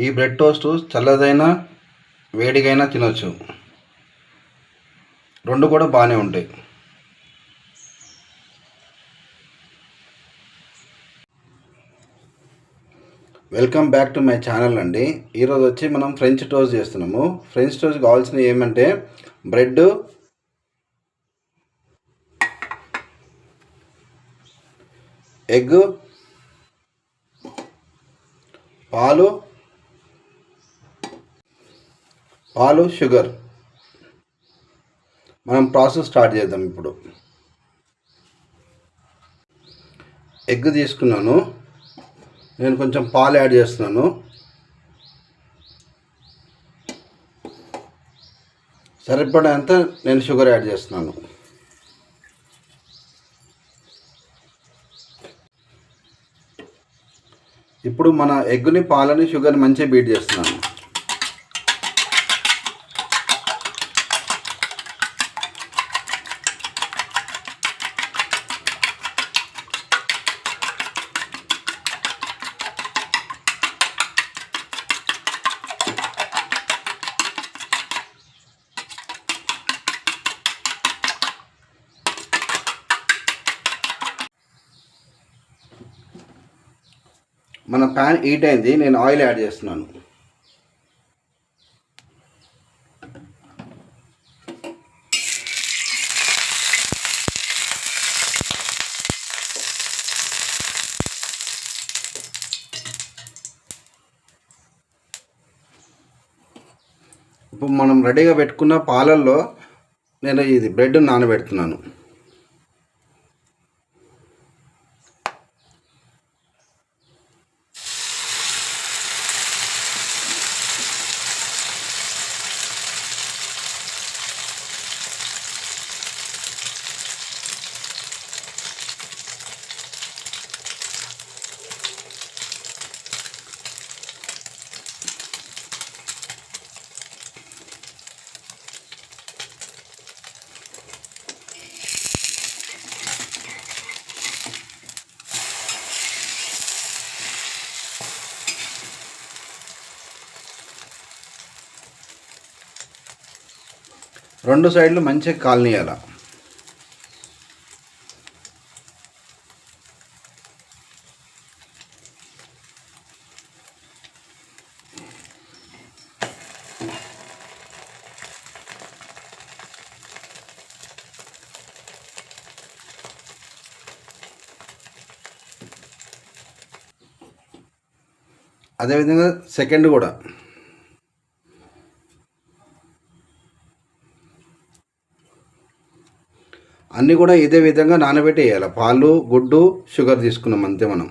ఈ bread toast చల్లదైనా వేడిగైనా తినొచ్చు, రెండు కూడా బాగానే ఉంటాయి. Welcome back to my channel అండి. ఈరోజు వచ్చి మనం ఫ్రెంచ్ టోస్ట్ చేస్తున్నాము. ఫ్రెంచ్ టోస్ట్ కావాల్సినవి ఏమంటే బ్రెడ్, ఎగ్, పాలు, షుగర్. మనం ప్రాసెస్ స్టార్ట్ చేద్దాం. ఇప్పుడు ఎగ్ తీసుకున్నాను, నేను కొంచెం పాలు యాడ్ చేస్తున్నాను. సరిపడేంత నేను షుగర్ యాడ్ చేస్తున్నాను. ఇప్పుడు మన ఎగ్గుని, పాలని, షుగర్ని మంచిగా బీట్ చేస్తున్నాను. మన ప్యాన్ హీట్ అయింది, నేను ఆయిల్ యాడ్ చేస్తున్నాను. ఇప్పుడు మనం రెడీగా పెట్టుకున్న పాలల్లో నేను ఇది బ్రెడ్ నానబెడుతున్నాను. రెండు సైడ్లు మంచిగా కాలనీయాల. అదేవిధంగా సెకండ్ కూడా. అన్నీ కూడా ఇదే విధంగా నానబెట్టి వేయాలి. పాలు, గుడ్డు, షుగర్ తీసుకున్నాం అంతే మనం.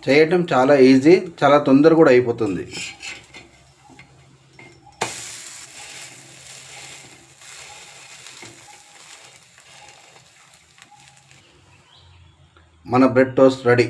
చేయటం చాలా ఈజీ, చాలా తొందర కూడా అయిపోతుంది. మన బ్రెడ్ టోస్ట్ రెడీ.